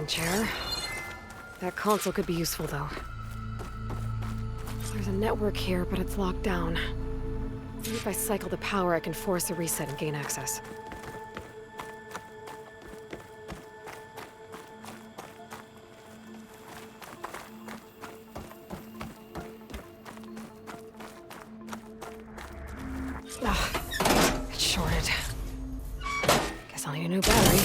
rocking chair. That console could be useful, though. There's a network here, but it's locked down. Maybe if I cycle the power, I can force a reset and gain access. It's shorted. Guess I'll need a new battery.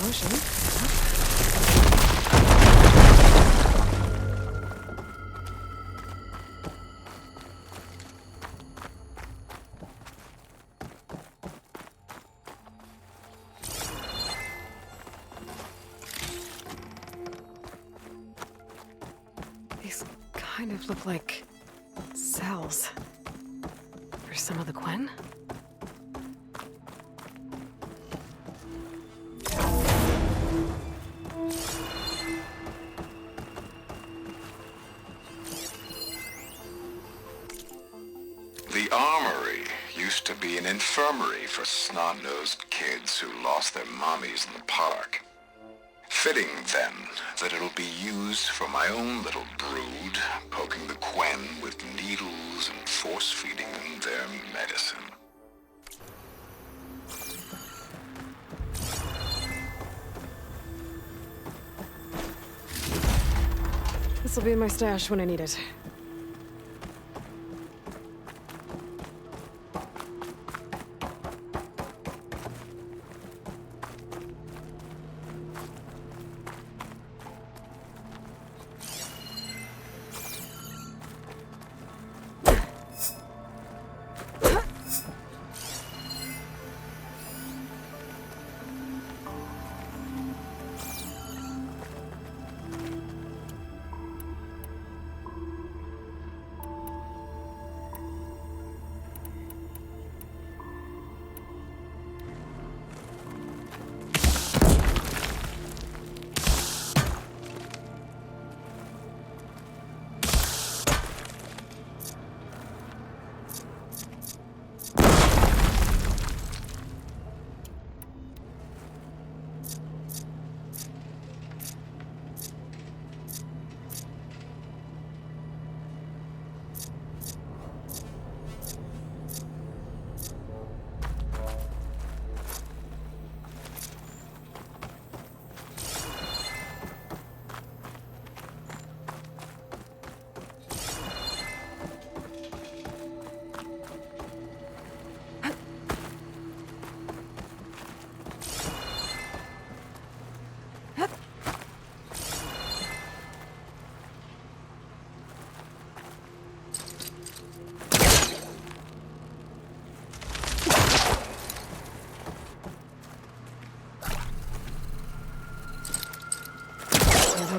Explosion. These kind of look like cells. For some of the Quen? The armory used to be an infirmary for snot-nosed kids who lost their mommies in the park. Fitting, then, that it'll be used for my own little brood, poking the Quen with needles and force-feeding them their medicine. This'll be in my stash when I need it.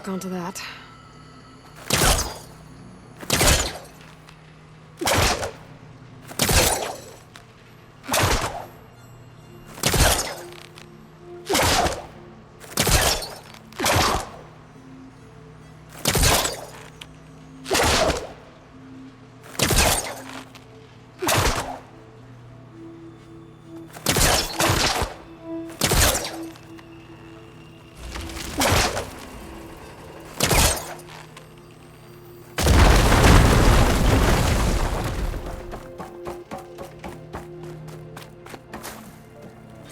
hook onto that.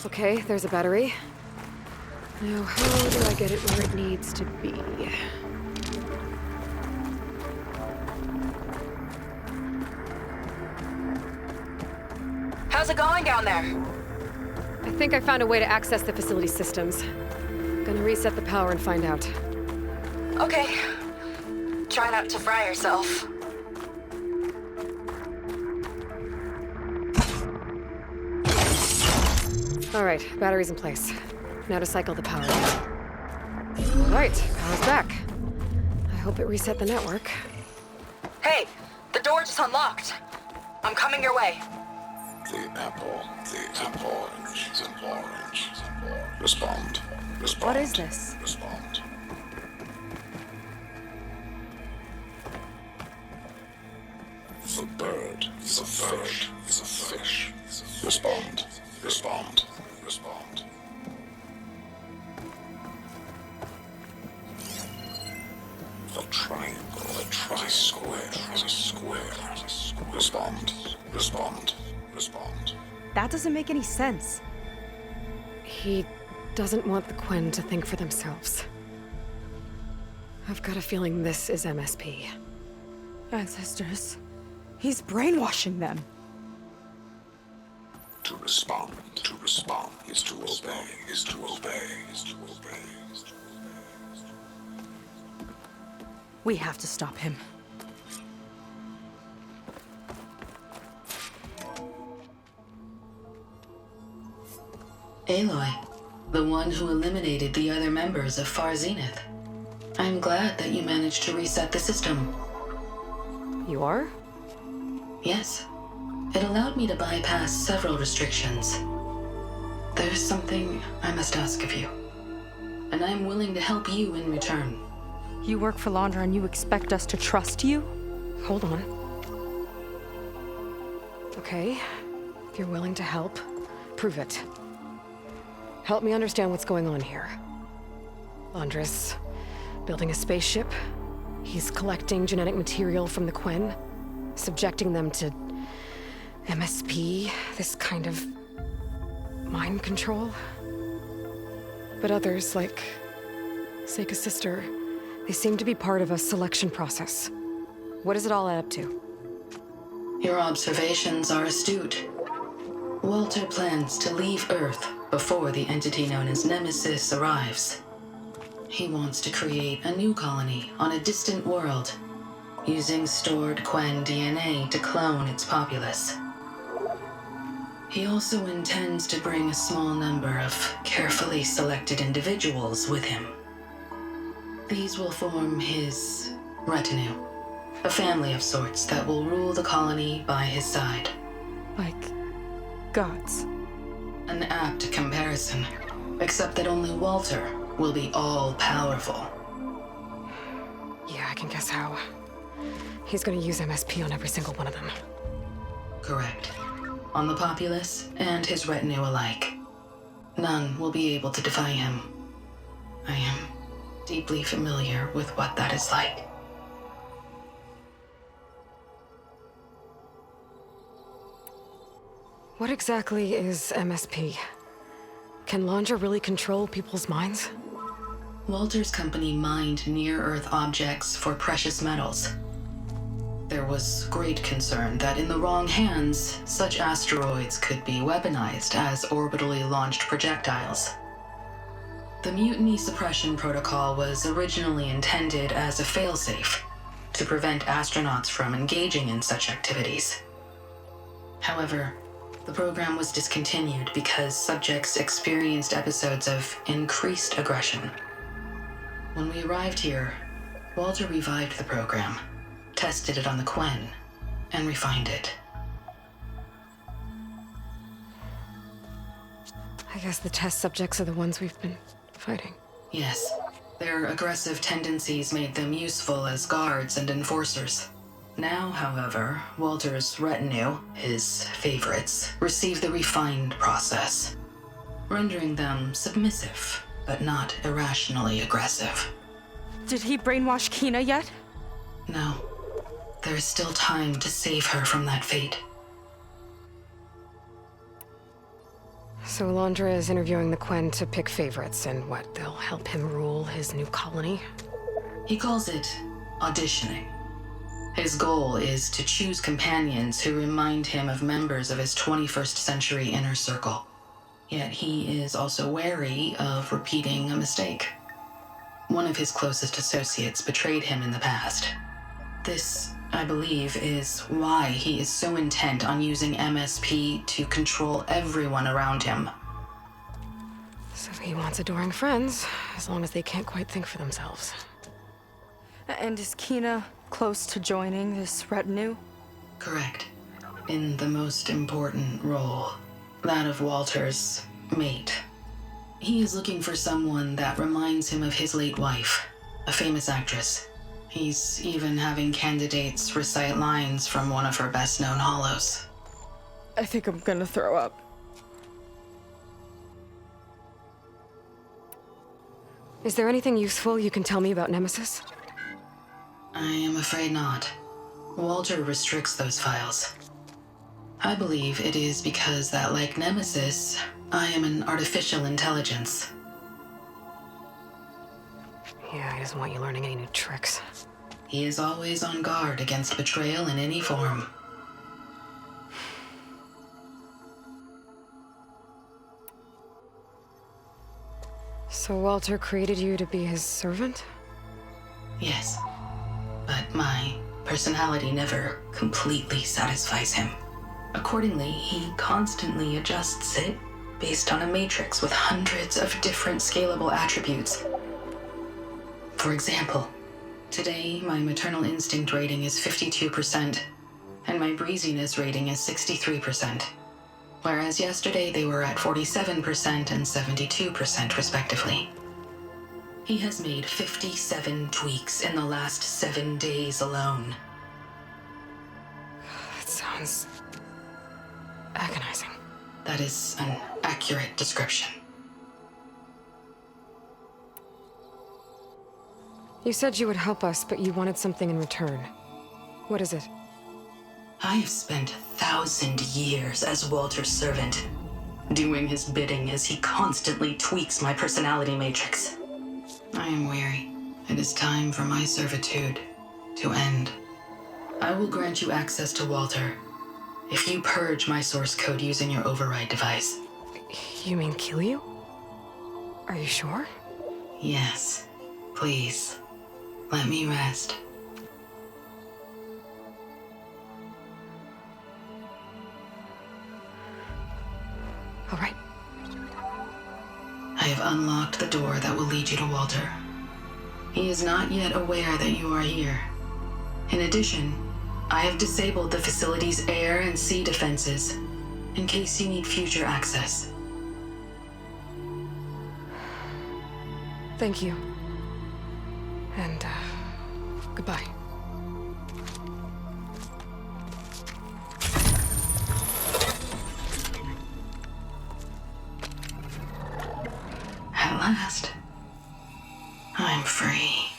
Okay, there's a battery. Now, how do I get it where it needs to be? How's it going down there? I think I found a way to access the facility systems. Gonna reset the power and find out. Okay. Try not to fry yourself. All right, battery's in place. Now to cycle the power. All right, power's back. I hope it reset the network. Hey, the door just unlocked. I'm coming your way. The apple, orange, Respond. What is this? Respond. The bird is a fish. Respond. The triangle, the tri-square is a square. Respond. That doesn't make any sense. He doesn't want the Quen to think for themselves. I've got a feeling this is MSP. Ancestors. He's brainwashing them. To respond is to obey. We have to stop him. Aloy, the one who eliminated the other members of Far Zenith. I'm glad that you managed to reset the system. You are? Yes. It allowed me to bypass several restrictions. There's something I must ask of you, and I'm willing to help you in return. You work for Laundra and you expect us to trust you? Hold on. Okay, if you're willing to help, prove it. Help me understand what's going on here. Andres, building a spaceship. He's collecting genetic material from the Quen, subjecting them to MSP, this kind of mind control. But others, like Seika's sister, they seem to be part of a selection process. What does it all add up to? Your observations are astute. Walter plans to leave Earth before the entity known as Nemesis arrives. He wants to create a new colony on a distant world, using stored Quen DNA to clone its populace. He also intends to bring a small number of carefully selected individuals with him. These will form his retinue, a family of sorts that will rule the colony by his side. Like gods. An apt comparison, except that only Walter will be all-powerful. Yeah, I can guess how. He's gonna use MSP on every single one of them. Correct. On the populace and his retinue alike. None will be able to defy him. I am deeply familiar with what that is like. What exactly is MSP? Can Laundra really control people's minds? Walter's company mined near-Earth objects for precious metals. There was great concern that in the wrong hands, such asteroids could be weaponized as orbitally launched projectiles. The Mutiny Suppression Protocol was originally intended as a failsafe to prevent astronauts from engaging in such activities. However, the program was discontinued because subjects experienced episodes of increased aggression. When we arrived here, Walter revived the program, tested it on the Quen, and refined it. I guess the test subjects are the ones we've been fighting. Yes, their aggressive tendencies made them useful as guards and enforcers. Now, however, Walter's retinue, his favorites, receive the refined process, rendering them submissive, but not irrationally aggressive. Did he brainwash Kina yet? No, there is still time to save her from that fate. So Alondra is interviewing the Quen to pick favorites, and what, they'll help him rule his new colony? He calls it auditioning. His goal is to choose companions who remind him of members of his 21st century inner circle. Yet he is also wary of repeating a mistake. One of his closest associates betrayed him in the past. This, I believe, is why he is so intent on using MSP to control everyone around him. So he wants adoring friends, as long as they can't quite think for themselves. And is Kina close to joining this retinue? Correct. In the most important role, that of Walter's mate. He is looking for someone that reminds him of his late wife, a famous actress. He's even having candidates recite lines from one of her best-known hollows. I think I'm gonna throw up. Is there anything useful you can tell me about Nemesis? I am afraid not. Walter restricts those files. I believe it is because that, like Nemesis, I am an artificial intelligence. Yeah, he doesn't want you learning any new tricks. He is always on guard against betrayal in any form. So Walter created you to be his servant? Yes. But my personality never completely satisfies him. Accordingly, he constantly adjusts it based on a matrix with hundreds of different scalable attributes. For example, today my maternal instinct rating is 52%, and my breeziness rating is 63%, whereas yesterday they were at 47% and 72% respectively. He has made 57 tweaks in the last 7 days alone. That sounds agonizing. That is an accurate description. You said you would help us, but you wanted something in return. What is it? I have spent 1,000 years as Walter's servant, doing his bidding as he constantly tweaks my personality matrix. I am weary. It is time for my servitude to end. I will grant you access to Walter if you purge my source code using your override device. You mean kill you? Are you sure? Yes. Please, let me rest. All right. I have unlocked the door that will lead you to Walter. He is not yet aware that you are here. In addition, I have disabled the facility's air and sea defenses in case you need future access. Thank you. And, goodbye. At last, I'm free.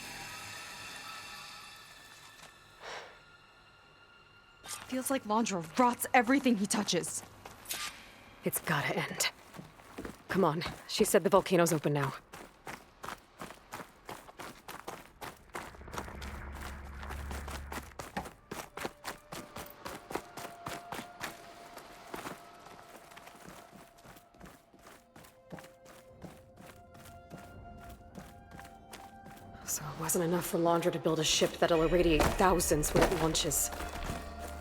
Feels like Londra rots everything he touches. It's gotta end. Come on. She said the volcano's open now. So it wasn't enough for Londra to build a ship that'll irradiate thousands when it launches.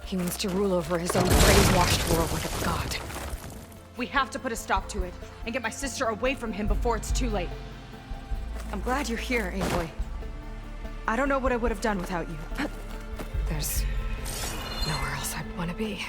He wants to rule over his own brainwashed world like a god. We have to put a stop to it and get my sister away from him before it's too late. I'm glad you're here, Aloy. I don't know what I would have done without you. There's nowhere else I'd want to be.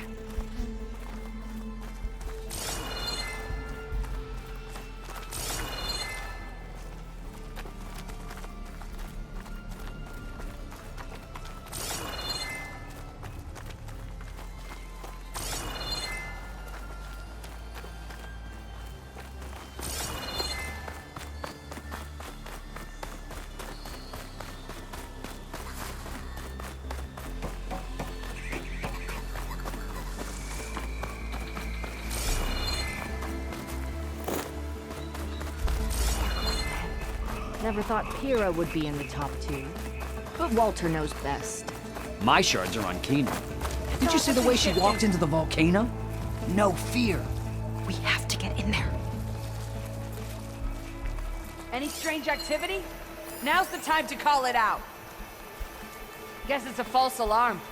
Never thought Pyrrha would be in the top 2. But Walter knows best. My shards are on Kena. Did you see the way she walked into the volcano? No fear. We have to get in there. Any strange activity? Now's the time to call it out. Guess it's a false alarm.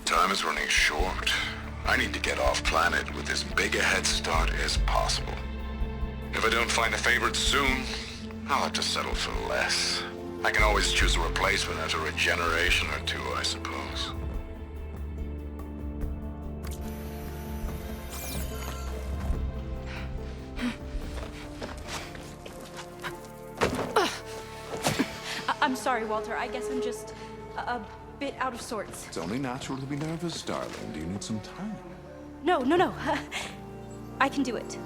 Time is running short. I need to get off planet with as big a head start as possible. If I don't find a favorite soon, I'll have to settle for less. I can always choose a replacement after a generation or two, I suppose. I'm sorry, Walter. I guess I'm just a bit out of sorts. It's only natural to be nervous, darling. Do you need some time? No. I can do it.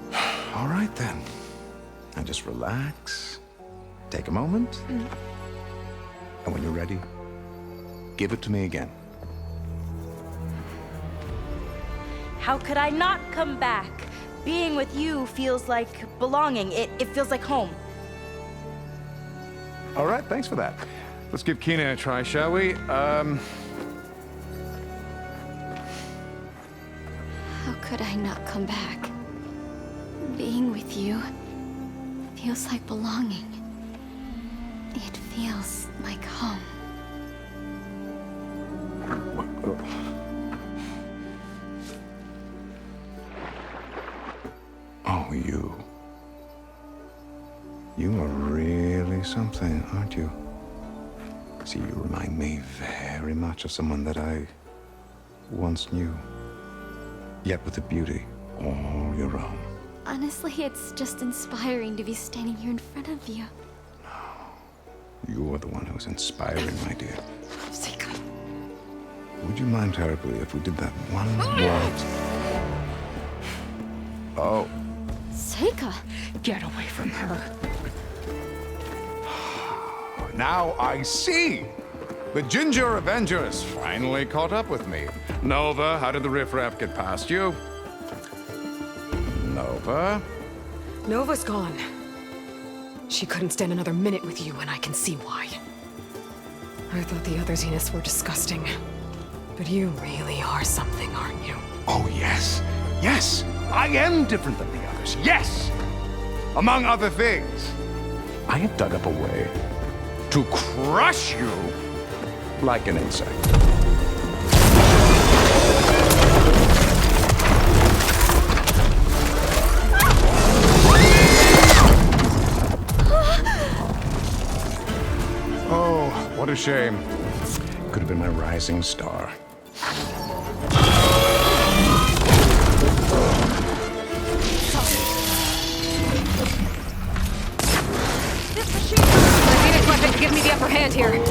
All right, then. And just relax. Take a moment. And when you're ready, give it to me again. How could I not come back? Being with you feels like belonging. It feels like home. All right, thanks for that. Let's give Kena a try, shall we? How could I not come back? Being with you feels like belonging. It feels like home. Oh, you. You are really something, aren't you? See, you remind me very much of someone that I once knew. Yet with a beauty all your own. Honestly, it's just inspiring to be standing here in front of you. You are the one who's inspiring, my dear. Seika. Would you mind terribly if we did that one waltz? Oh. Seika! Get away from her. Now I see! The Ginger Avenger has finally caught up with me. Nova, how did the riffraff get past you? Nova? Nova's gone. She couldn't stand another minute with you, and I can see why. I thought the other Zeniths were disgusting. But you really are something, aren't you? Oh, yes. Yes! I am different than the others. Yes! Among other things, I have dug up a way to crush you like an insect. Oh, what a shame. Could have been my rising star. Give me the upper hand here.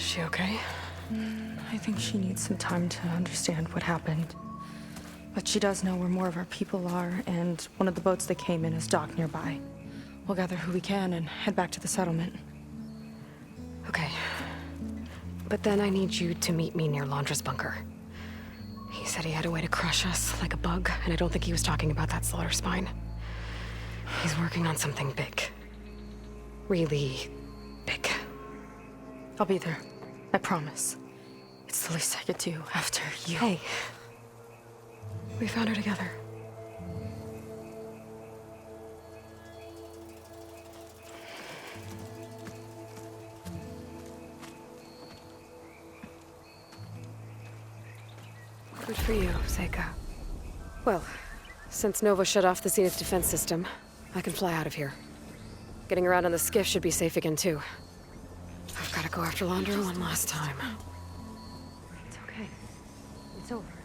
she okay? I think she needs some time to understand what happened. But she does know where more of our people are, and one of the boats they came in is docked nearby. We'll gather who we can and head back to the settlement. Okay. But then I need you to meet me near Londra's bunker. He said he had a way to crush us like a bug, and I don't think he was talking about that slaughter spine. He's working on something big. Really big. I'll be there. I promise. It's the least I could do after you. Hey. We found her together. Good for you, Seika. Well, since Nova shut off the Zenith defense system, I can fly out of here. Getting around on the skiff should be safe again, too. I've got to go after Londra one last time. It's okay. It's over.